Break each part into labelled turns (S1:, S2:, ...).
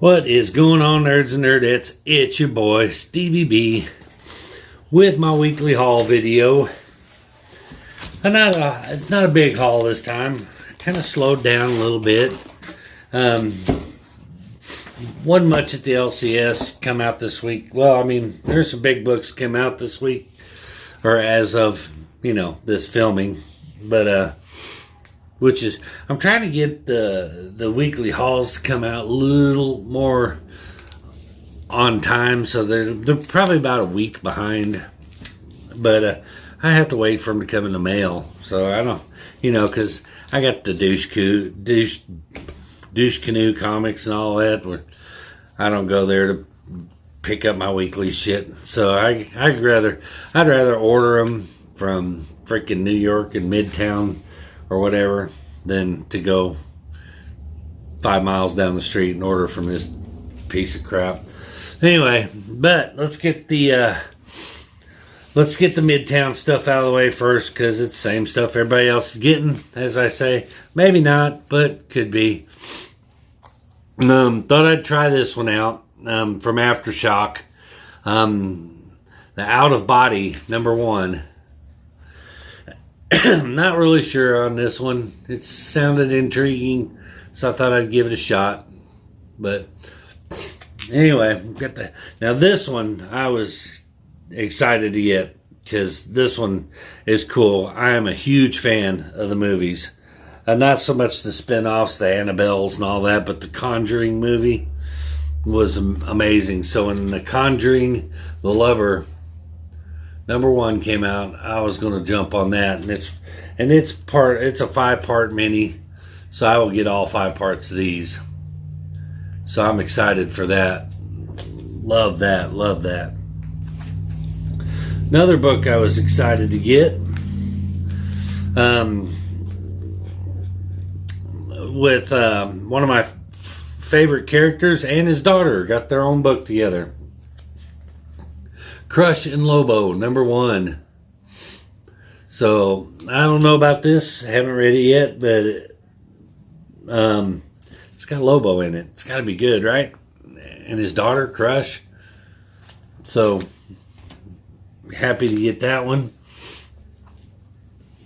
S1: What is going on, nerds and nerdettes? It's your boy, Stevie B, with my weekly haul video. It's not a big haul this time. Kind of slowed down a little bit. Wasn't much at the LCS come out this week. Well, I mean, there's some big books come out this week, or as of, this filming. But, which is, I'm trying to get the weekly hauls to come out a little more on time, so they're probably about a week behind, but I have to wait for them to come in the mail, so I don't, because I got the douche canoe comics and all that, where I don't go there to pick up my weekly shit, so I'd rather order them from freaking New York and Midtown or whatever, than to go 5 miles down the street and order from this piece of crap. Anyway, but let's get the Midtown stuff out of the way first, because it's the same stuff everybody else is getting, as I say. Maybe not, but could be. Thought I'd try this one out from Aftershock. The Out of Body #1. Not really sure on this one. It sounded intriguing, so I thought I'd give it a shot. But anyway, now this one I was excited to get, because this one is cool. I am a huge fan of the movies. Not so much the spin-offs, the Annabelles and all that, but the Conjuring movie was amazing. So when The Conjuring, The Lover #1 came out, I was going to jump on that, and it's a 5-part mini, so I will get all 5 parts of these. So I'm excited for that. Love that. Another book I was excited to get, with one of my favorite characters and his daughter got their own book together. Crush and Lobo #1. So I don't know about this. I haven't read it yet, but it's got Lobo in it. It's got to be good, right? And his daughter, Crush. So happy to get that one.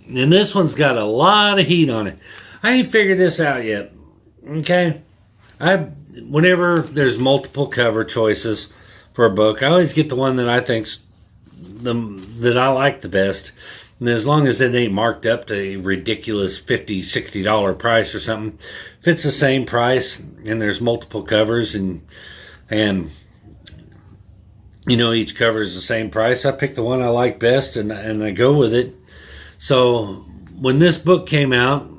S1: And this one's got a lot of heat on it. I ain't figured this out yet. Okay? Whenever there's multiple cover choices for a book, I always get the one that I think's that I like the best. And as long as it ain't marked up to a ridiculous $50, $60 price or something, if it's the same price and there's multiple covers and each cover is the same price, I pick the one I like best and I go with it. So when this book came out,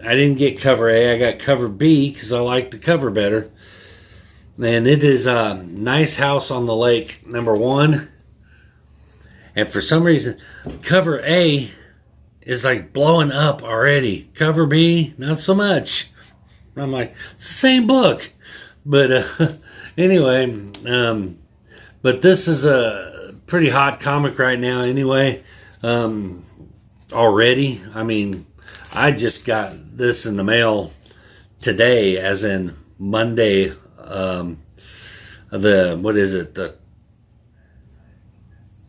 S1: I didn't get cover A, I got cover B because I like the cover better. And it is Nice House on the Lake #1. And for some reason, cover A is like blowing up already. Cover B, not so much. I'm like, it's the same book. But anyway, but this is a pretty hot comic right now anyway. Already. I mean, I just got this in the mail today, as in Monday.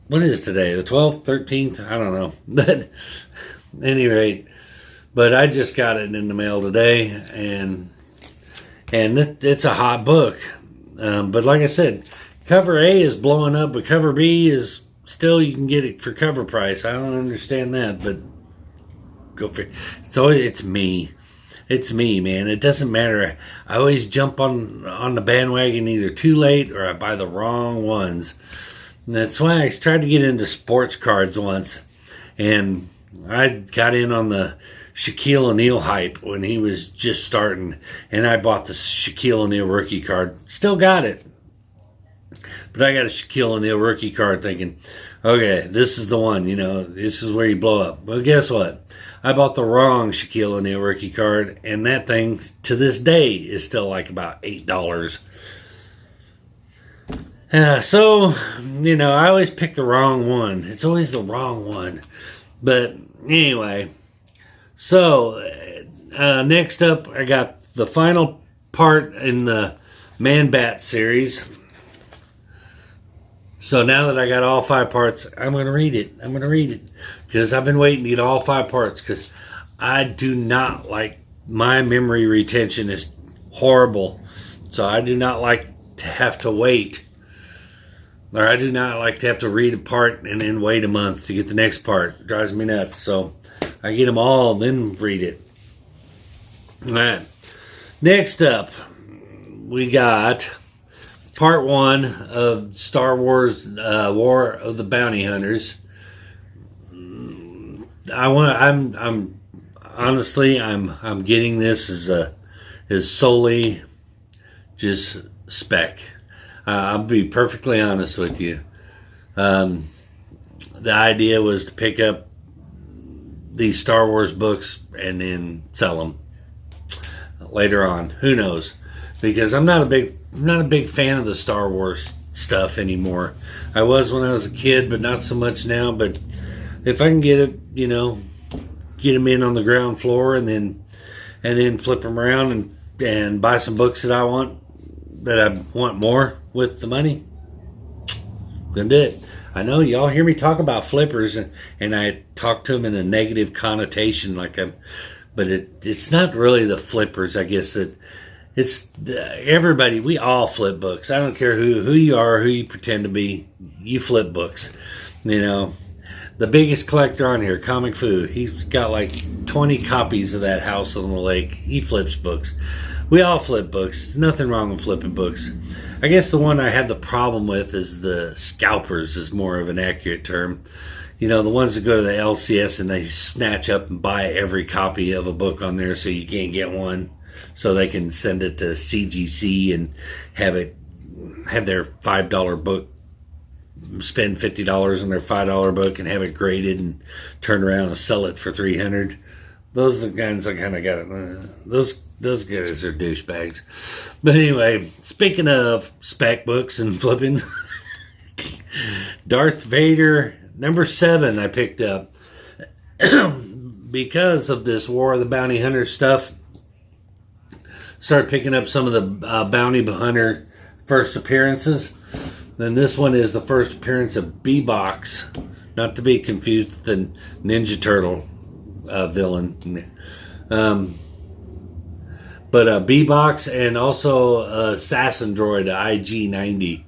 S1: What is today? The 12th, 13th? I don't know. But at any rate, but I just got it in the mail today, and it's a hot book. But like I said, cover A is blowing up, but cover B is still, you can get it for cover price. I don't understand that, but go for it. It's me. It's me, man. It doesn't matter. I always jump on the bandwagon either too late or I buy the wrong ones. And that's why I tried to get into sports cards once. And I got in on the Shaquille O'Neal hype when he was just starting. And I bought the Shaquille O'Neal rookie card. Still got it. But I got a Shaquille O'Neal rookie card thinking, okay, this is the one, this is where you blow up. Well, guess what? I bought the wrong Shaquille O'Neal rookie card, and that thing, to this day, is still like about $8. So, I always pick the wrong one. It's always the wrong one. But anyway, so next up, I got the final part in the Man Bat series. So now that I got all 5 parts, I'm going to read it. I'm going to read it. Because I've been waiting to get all 5 parts. Because I do not like, my memory retention is horrible. So I do not like to have to wait. Or I do not like to have to read a part and then wait a month to get the next part. It drives me nuts. So I get them all, then read it. All right. Next up, we got part 1 of Star Wars War of the Bounty Hunters. I'm honestly getting this as solely just spec. I'll be perfectly honest with you. The idea was to pick up these Star Wars books and then sell them later on. Who knows? Because I'm not a big fan of the Star Wars stuff anymore. I was when I was a kid, but not so much now. But if I can get it, get them in on the ground floor and then flip them around and buy some books that I want more with the money, gonna do it. I know y'all hear me talk about flippers and I talk to them in a negative connotation, but it's not really the flippers. I guess that it's everybody. We all flip books. I don't care who you are, who you pretend to be. You flip books. The biggest collector on here, Comic Fu. He's got like 20 copies of that House on the Lake. He flips books. We all flip books. There's nothing wrong with flipping books. I guess the one I have the problem with is the scalpers is more of an accurate term. The ones that go to the LCS and they snatch up and buy every copy of a book on there so you can't get one. So they can send it to CGC and have their $5 book, spend $50 on their $5 book and have it graded and turn around and sell it for $300. Those are the kinds I kind of got. Those guys are douchebags. But anyway, speaking of spec books and flipping, Darth Vader #7 I picked up because of this War of the Bounty Hunter stuff. Started picking up some of the Bounty Hunter first appearances. Then this one is the first appearance of B-Box, not to be confused with the Ninja Turtle villain. But B-Box and also Assassin Droid, IG-90.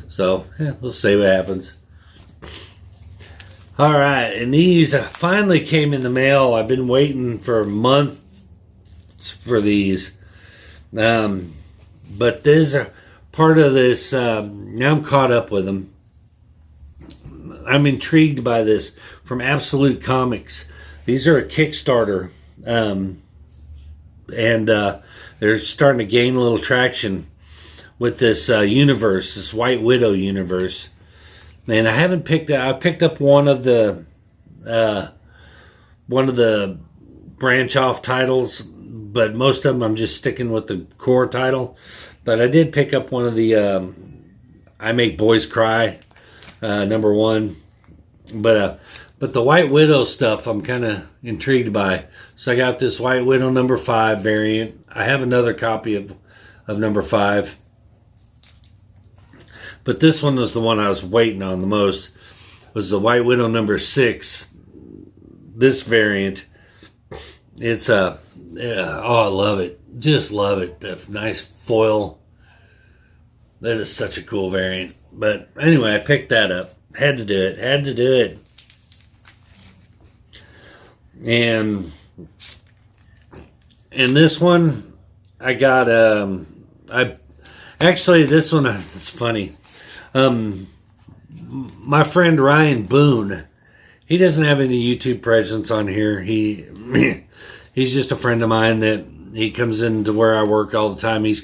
S1: So, we'll see what happens. Alright, and these finally came in the mail. I've been waiting for months for these. But these are part of this. Now I'm caught up with them. I'm intrigued by this from Absolute Comics. These are a Kickstarter. And they're starting to gain a little traction with this universe, this White Widow universe. And I picked up one of the branch off titles, but most of them I'm just sticking with the core title. But I did pick up one of the I Make Boys Cry #1. But the White Widow stuff I'm kind of intrigued by. So I got this White Widow #5 variant. I have another copy of #5. But this one was the one I was waiting on the most. Was the White Widow #6. This variant. It's I love it. Just love it. The nice foil. That is such a cool variant. But anyway, I picked that up. Had to do it. And this one, I got, this one, it's funny. My friend Ryan Boone, he doesn't have any YouTube presence on here. He's just a friend of mine that he comes into where I work all the time. He's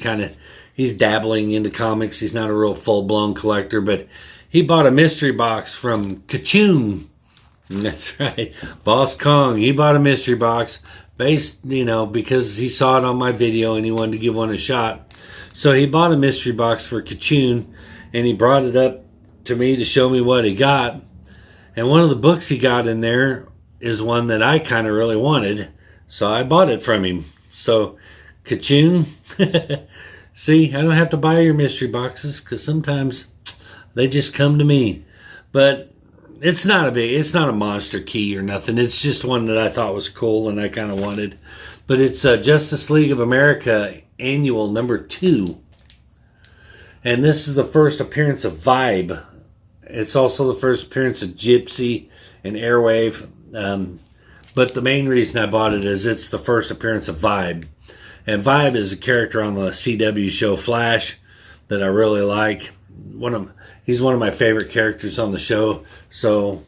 S1: dabbling into comics. He's not a real full-blown collector, but he bought a mystery box from Kachun. That's right. Boss Kong. He bought a mystery box based, because he saw it on my video and he wanted to give one a shot. So he bought a mystery box for Kachun and he brought it up to me to show me what he got. And one of the books he got in there is one that I kind of really wanted. So I bought it from him. So Kachun, See, I don't have to buy your mystery boxes because sometimes they just come to me. But it's not a monster key or nothing. It's just one that I thought was cool and I kind of wanted. But it's Justice League of America Annual number 2. And this is the first appearance of Vibe. It's also the first appearance of Gypsy and Airwave. But the main reason I bought it is it's the first appearance of Vibe. And Vibe is a character on the CW show Flash that I really like. He's one of my favorite characters on the show. So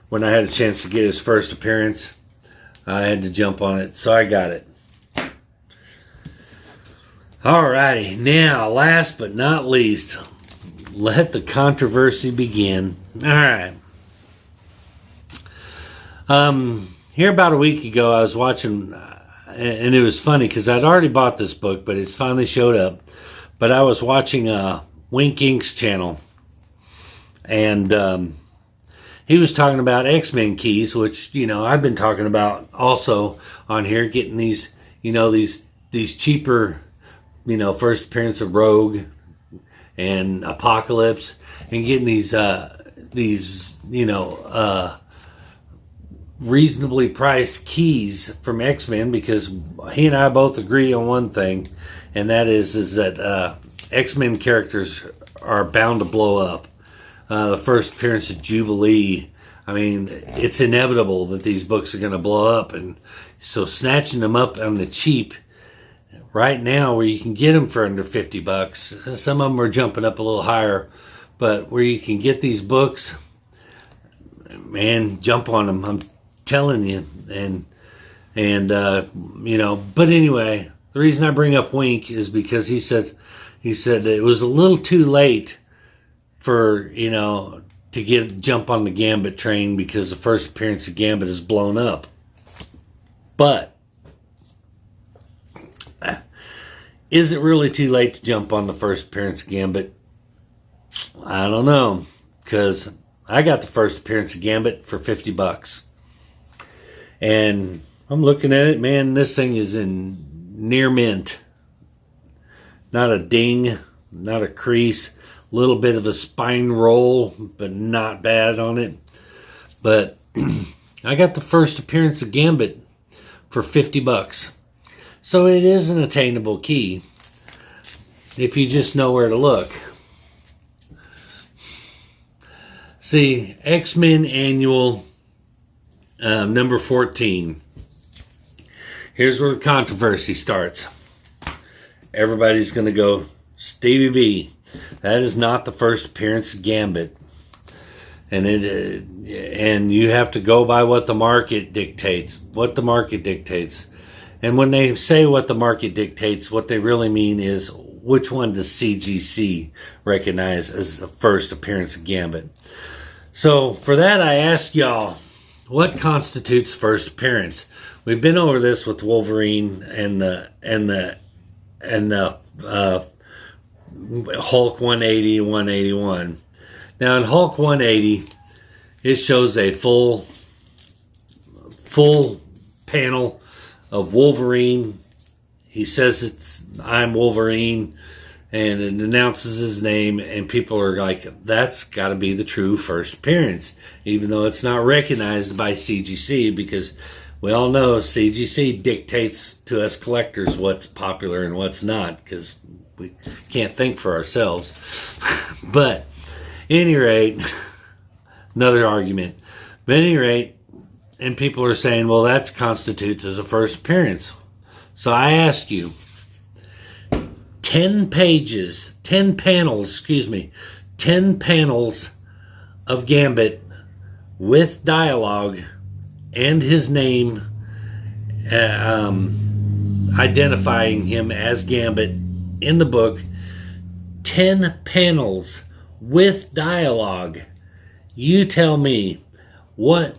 S1: when I had a chance to get his first appearance, I had to jump on it. So I got it. Alrighty, now last but not least, let the controversy begin. Alright. Here about a week ago, I was watching, and it was funny because I'd already bought this book, but it's finally showed up. But I was watching Wink Ink's channel, and he was talking about X-Men keys, which, I've been talking about also on here, getting these, these cheaper, first appearance of Rogue and Apocalypse, and getting these reasonably priced keys from X-Men, because he and I both agree on one thing, and that is that X-Men characters are bound to blow up. The first appearance of Jubilee, I mean, it's inevitable that these books are going to blow up, and so snatching them up on the cheap right now, where you can get them for under $50, some of them are jumping up a little higher, but where you can get these books, man, jump on them. I'm telling you. But anyway, the reason I bring up Wink is because he said it was a little too late for, to jump on the Gambit train because the first appearance of Gambit is blown up. But is it really too late to jump on the first appearance of Gambit? I don't know, because I got the first appearance of Gambit for $50. And I'm looking at it, man, this thing is in near mint. Not a ding, not a crease, a little bit of a spine roll, but not bad on it. But I got the first appearance of Gambit for $50. So it is an attainable key if you just know where to look. See, X-Men Annual number 14. Here's where the controversy starts. Everybody's going to go, Stevie B, that is not the first appearance of Gambit. And you have to go by what the market dictates. What the market dictates. And when they say what the market dictates, what they really mean is, which one does CGC recognize as the first appearance of Gambit? So for that, I ask y'all, what constitutes first appearance? We've been over this with Wolverine and the Hulk 180 and 181. Now in Hulk 180, it shows a full panel of Wolverine. He says I'm Wolverine, and it announces his name, and people are like, that's got to be the true first appearance, even though it's not recognized by CGC, because we all know CGC dictates to us collectors what's popular and what's not, because we can't think for ourselves. But at any rate, another argument. But at any rate, and people are saying, well, that constitutes as a first appearance. So I ask you, 10 panels of Gambit with dialogue and his name identifying him as Gambit in the book. 10 panels with dialogue. You tell me, what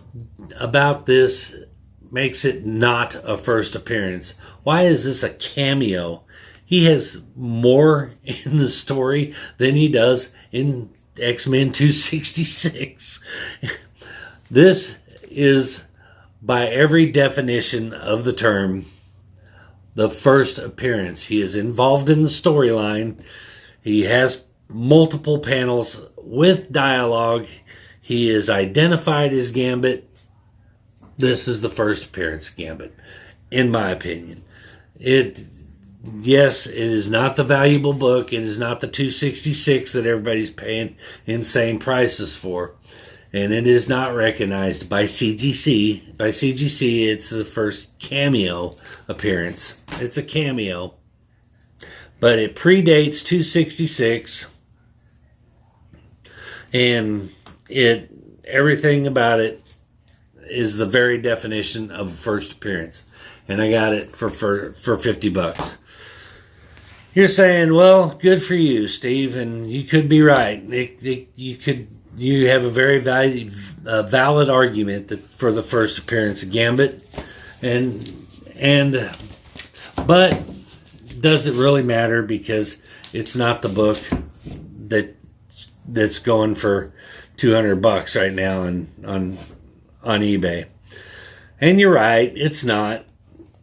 S1: about this makes it not a first appearance? Why is this a cameo? He has more in the story than he does in X-Men 266. This is, by every definition of the term, the first appearance. He is involved in the storyline. He has multiple panels with dialogue. He is identified as Gambit. This is the first appearance of Gambit, in my opinion. Yes, it is not the valuable book. It is not the $266 that everybody's paying insane prices for. And it is not recognized by CGC. By CGC, it's the first cameo appearance. It's a cameo. But it predates 266. And everything about it is the very definition of first appearance. And I got it for $50. You're saying, well, good for you, Steve, and you could be right. You have a very valid argument that for the first appearance of Gambit, but does it really matter, because it's not the book that's going for $200 right now on eBay. And you're right, it's not.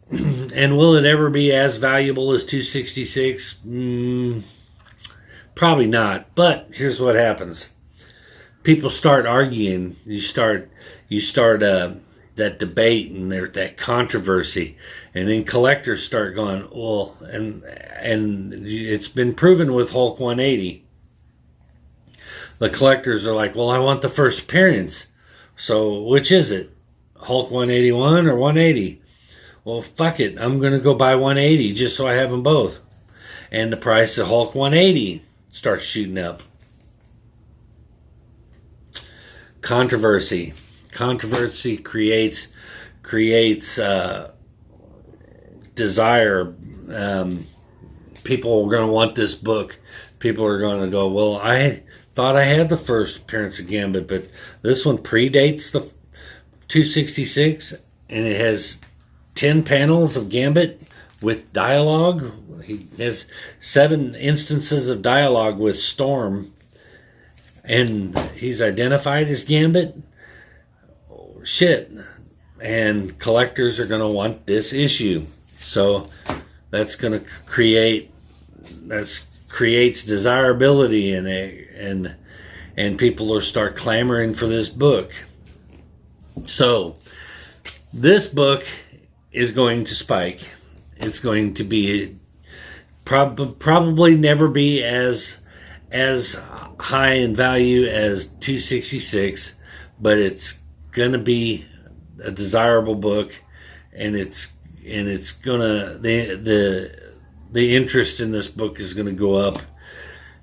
S1: And will it ever be as valuable as 266? Probably not. But here's what happens: people start arguing. You start that debate and that controversy, and then collectors start going, well, and it's been proven with Hulk 180. The collectors are like, well, I want the first appearance. So which is it? Hulk 181 or 180? Well, fuck it. I'm going to go buy 180 just so I have them both. And the price of Hulk 180 starts shooting up. Controversy. Controversy creates desire. People are going to want this book. People are going to go, well, I thought I had the first appearance of Gambit, but this one predates the 266, and it has 10 panels of Gambit with dialogue. He has 7 instances of dialogue with Storm, and he's identified as Gambit. Oh, shit. And collectors are going to want this issue. So that's going to creates desirability, and people will start clamoring for this book. So this book is going to spike. It's going to be probably never be as high in value as 266, but it's going to be a desirable book, and it's gonna the interest in this book is going to go up,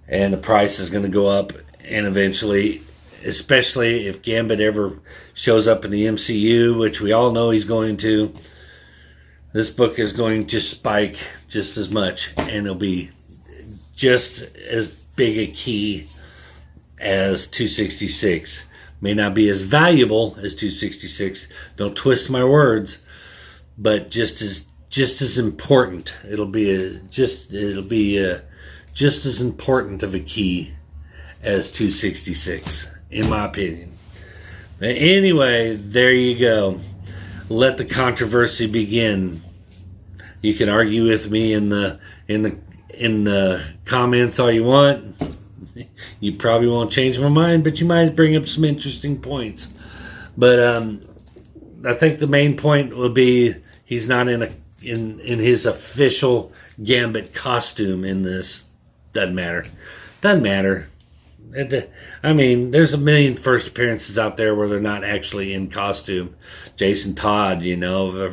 S1: and the price is going to go up, and eventually, especially if Gambit ever shows up in the MCU, which we all know he's going to, this book is going to spike just as much, and it'll be just as big a key as 266. May not be as valuable as 266. Don't twist my words, but just as important. It'll be just as important of a key as 266, in my opinion. But anyway, there you go. Let the controversy begin. You can argue with me in the comments all you want. You probably won't change my mind, but you might bring up some interesting points. But I think the main point will be he's not in his official Gambit costume in this. Doesn't matter. I mean, there's a million first appearances out there where they're not actually in costume. Jason Todd,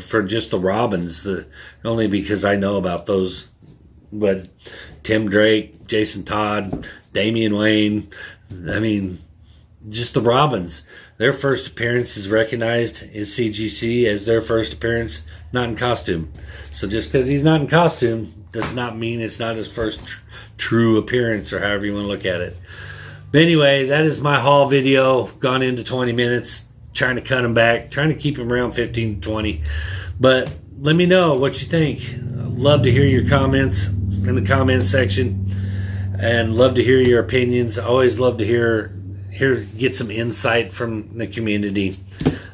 S1: for just the Robins, only because I know about those. But Tim Drake, Jason Todd, Damian Wayne, I mean, just the Robins. Their first appearance is recognized as CGC as their first appearance, not in costume. So just because he's not in costume does not mean it's not his first true appearance, or however you want to look at it. But anyway, that is my haul video. Gone into 20 minutes, trying to cut them back, trying to keep them around 15 to 20. But let me know what you think. I'd love to hear your comments in the comment section, and love to hear your opinions. I always love to get some insight from the community.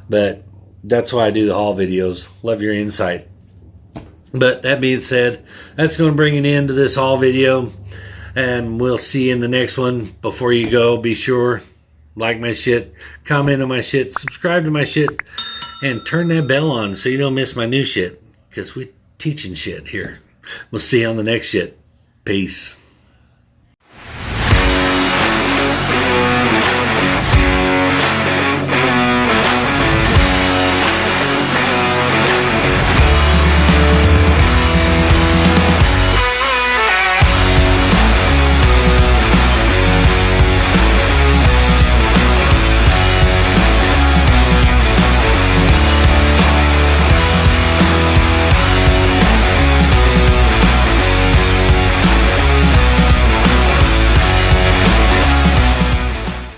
S1: But that's why I do the haul videos. Love your insight. But that being said, that's going to bring an end to this haul video. And we'll see you in the next one. Before you go, be sure, like my shit, comment on my shit, subscribe to my shit, and turn that bell on so you don't miss my new shit. Because we teaching shit here. We'll see you on the next shit. Peace.